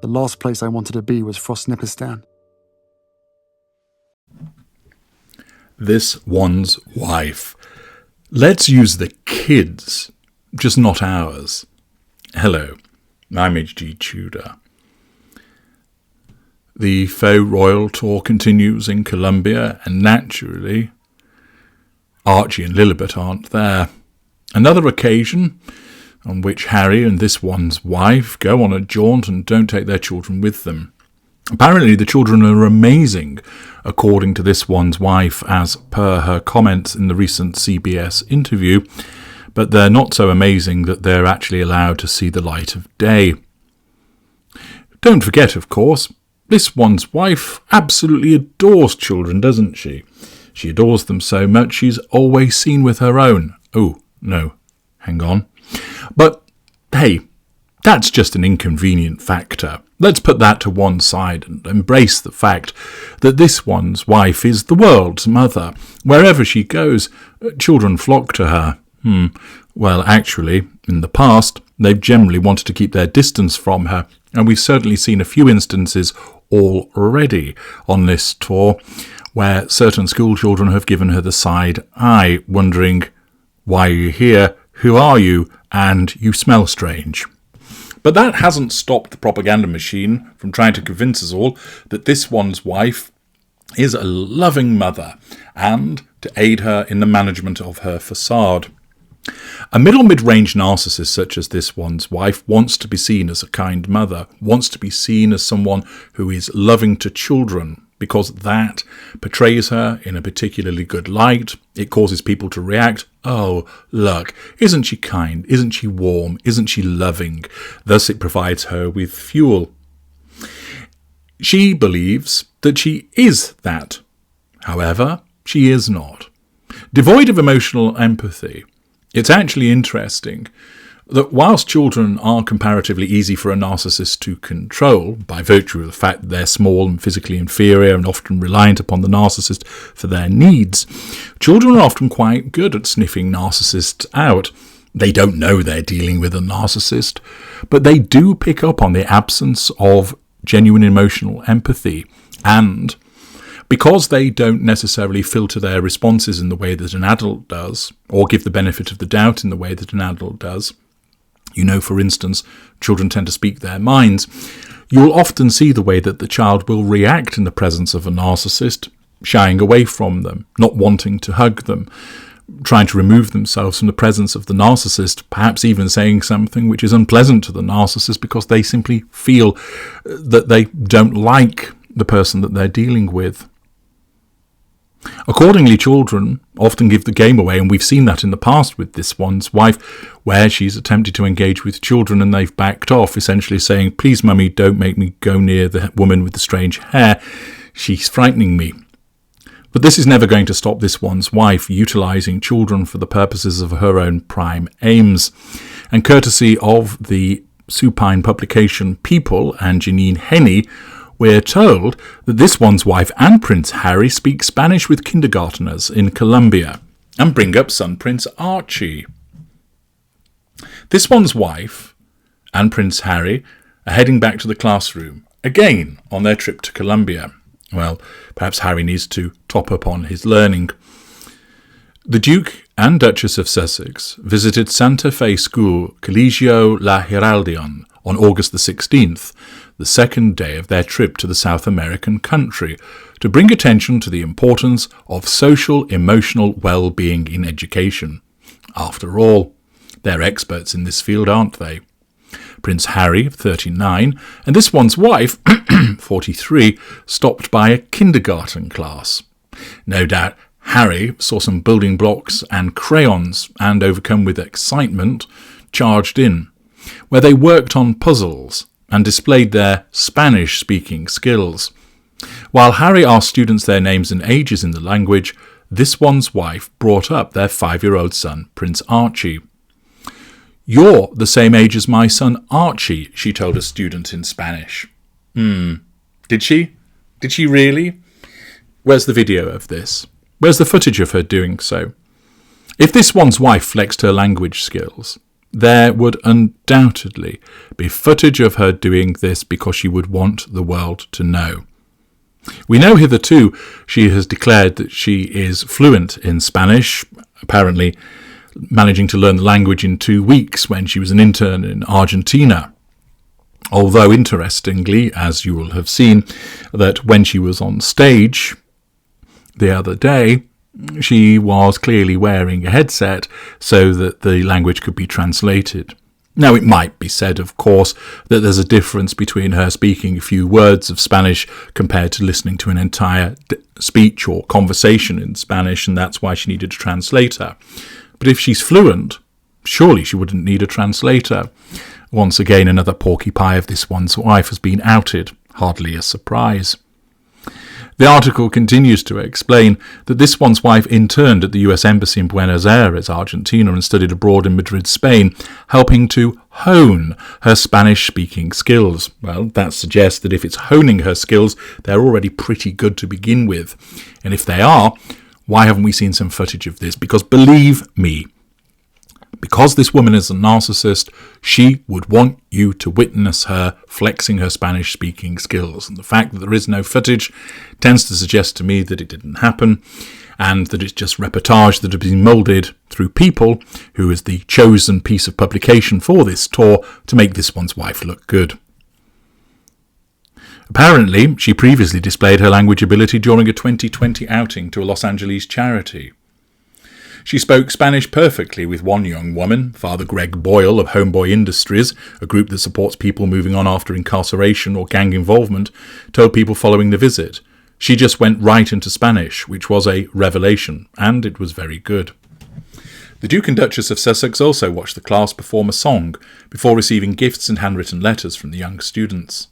The last place I wanted to be was Frostnipistan. This one's wife. Let's use the kids, just not ours. Hello, I'm H.G. Tudor. The faux royal tour continues in Colombia, and naturally, Archie and Lilibet aren't there. Another occasion on which Harry and this one's wife go on a jaunt and don't take their children with them. Apparently the children are amazing, according to this one's wife, as per her comments in the recent CBS interview, but they're not so amazing that they're actually allowed to see the light of day. Don't forget, of course, this one's wife absolutely adores children, doesn't she? She adores them so much she's always seen with her own. Oh, no, hang on. But, hey, that's just an inconvenient factor. Let's put that to one side and embrace the fact that this one's wife is the world's mother. Wherever she goes, children flock to her. Well, actually, in the past, they've generally wanted to keep their distance from her, and we've certainly seen a few instances already on this tour where certain school children have given her the side eye, wondering, why are you here, who are you, and you smell strange. But that hasn't stopped the propaganda machine from trying to convince us all that this one's wife is a loving mother and to aid her in the management of her facade. A mid-range narcissist such as this one's wife wants to be seen as a kind mother, wants to be seen as someone who is loving to children, because that portrays her in a particularly good light. It causes people to react, oh, look, isn't she kind, isn't she warm, isn't she loving? Thus it provides her with fuel. She believes that she is that. However, she is not. Devoid of emotional empathy, it's actually interesting that whilst children are comparatively easy for a narcissist to control, by virtue of the fact that they're small and physically inferior and often reliant upon the narcissist for their needs, children are often quite good at sniffing narcissists out. They don't know they're dealing with a narcissist, but they do pick up on the absence of genuine emotional empathy, and because they don't necessarily filter their responses in the way that an adult does, or give the benefit of the doubt in the way that an adult does, for instance, children tend to speak their minds, you'll often see the way that the child will react in the presence of a narcissist, shying away from them, not wanting to hug them, trying to remove themselves from the presence of the narcissist, perhaps even saying something which is unpleasant to the narcissist because they simply feel that they don't like the person that they're dealing with. Accordingly, children often give the game away, and we've seen that in the past with this one's wife, where she's attempted to engage with children and they've backed off, essentially saying, please, mummy, don't make me go near the woman with the strange hair. She's frightening me. But this is never going to stop this one's wife utilising children for the purposes of her own prime aims. And courtesy of the supine publication People and Janine Henney, we're told that this one's wife and Prince Harry speak Spanish with kindergarteners in Colombia and bring up son Prince Archie. This one's wife and Prince Harry are heading back to the classroom, again on their trip to Colombia. Well, perhaps Harry needs to top up on his learning. The Duke and Duchess of Sussex visited Santa Fe School Colegio La Giraldion on August the 16th, the second day of their trip to the South American country, to bring attention to the importance of social emotional well-being in education. After all, they're experts in this field, aren't they? Prince Harry, 39, and this one's wife, 43, stopped by a kindergarten class. No doubt Harry saw some building blocks and crayons and, overcome with excitement, charged in, where they worked on puzzles and displayed their Spanish-speaking skills. While Harry asked students their names and ages in the language, this one's wife brought up their 5-year-old son, Prince Archie. You're the same age as my son Archie, she told a student in Spanish. Did she? Did she really? Where's the video of this? Where's the footage of her doing so? If this one's wife flexed her language skills, there would undoubtedly be footage of her doing this because she would want the world to know. We know hitherto she has declared that she is fluent in Spanish, apparently managing to learn the language in 2 weeks when she was an intern in Argentina. Although, interestingly, as you will have seen, that when she was on stage the other day, she was clearly wearing a headset so that the language could be translated. Now, it might be said, of course, that there's a difference between her speaking a few words of Spanish compared to listening to an entire speech or conversation in Spanish, and that's why she needed a translator. But if she's fluent, surely she wouldn't need a translator. Once again, another porky pie of this one's wife has been outed. Hardly a surprise. The article continues to explain that this one's wife interned at the US Embassy in Buenos Aires, Argentina, and studied abroad in Madrid, Spain, helping to hone her Spanish-speaking skills. Well, that suggests that if it's honing her skills, they're already pretty good to begin with. And if they are, why haven't we seen some footage of this? Because believe me, because this woman is a narcissist, she would want you to witness her flexing her Spanish-speaking skills. And the fact that there is no footage tends to suggest to me that it didn't happen and that it's just reportage that has been moulded through people who is the chosen piece of publication for this tour to make this one's wife look good. Apparently, she previously displayed her language ability during a 2020 outing to a Los Angeles charity. She spoke Spanish perfectly with one young woman, Father Greg Boyle of Homeboy Industries, a group that supports people moving on after incarceration or gang involvement, told people following the visit. She just went right into Spanish, which was a revelation, and it was very good. The Duke and Duchess of Sussex also watched the class perform a song before receiving gifts and handwritten letters from the young students.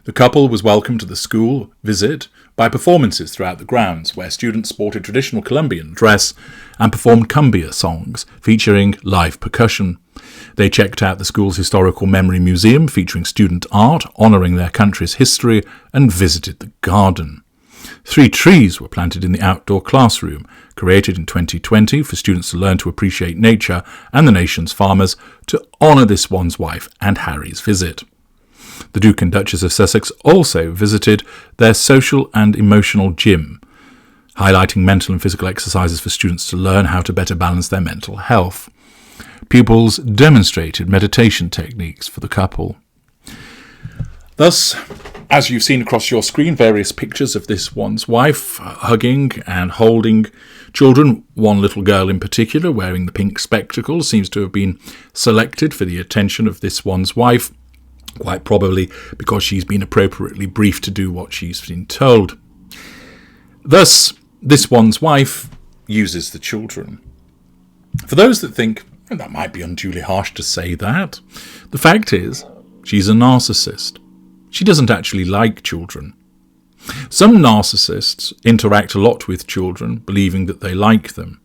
The couple was welcomed to the school visit by performances throughout the grounds, where students sported traditional Colombian dress and performed cumbia songs featuring live percussion. They checked out the school's historical memory museum featuring student art honouring their country's history and visited the garden. 3 trees were planted in the outdoor classroom, created in 2020 for students to learn to appreciate nature and the nation's farmers, to honour this one's wife and Harry's visit. The Duke and Duchess of Sussex also visited their social and emotional gym, highlighting mental and physical exercises for students to learn how to better balance their mental health. Pupils demonstrated meditation techniques for the couple. Thus, as you've seen across your screen, various pictures of this one's wife hugging and holding children. One little girl in particular, wearing the pink spectacles, seems to have been selected for the attention of this one's wife, quite probably because she's been appropriately briefed to do what she's been told. Thus, this one's wife uses the children. For those that think, that might be unduly harsh to say that, the fact is, she's a narcissist. She doesn't actually like children. Some narcissists interact a lot with children, believing that they like them.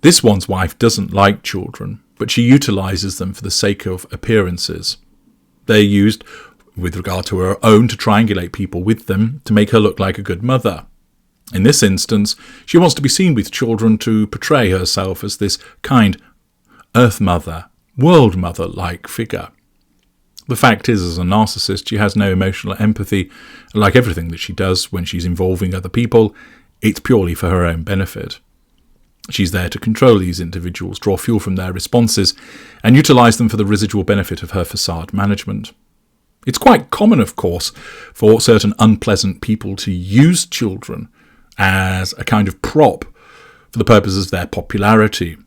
This one's wife doesn't like children, but she utilises them for the sake of appearances. They're used, with regard to her own, to triangulate people with them to make her look like a good mother. In this instance, she wants to be seen with children to portray herself as this kind Earth Mother, World Mother-like figure. The fact is, as a narcissist, she has no emotional empathy, and like everything that she does when she's involving other people, it's purely for her own benefit. She's there to control these individuals, draw fuel from their responses, and utilise them for the residual benefit of her facade management. It's quite common, of course, for certain unpleasant people to use children as a kind of prop for the purposes of their popularity.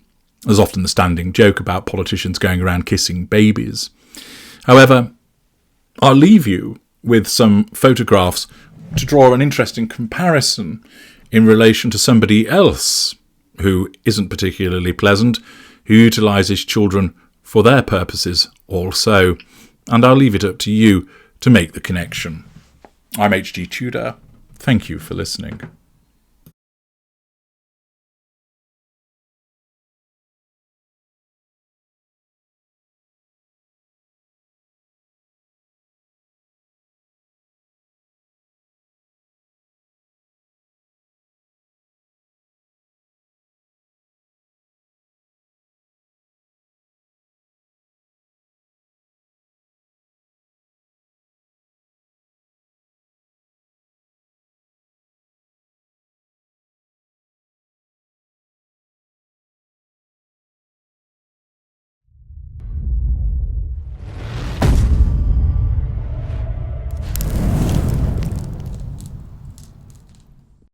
There's often the standing joke about politicians going around kissing babies. However, I'll leave you with some photographs to draw an interesting comparison in relation to somebody else who isn't particularly pleasant, who utilises children for their purposes also. And I'll leave it up to you to make the connection. I'm H.G. Tudor. Thank you for listening.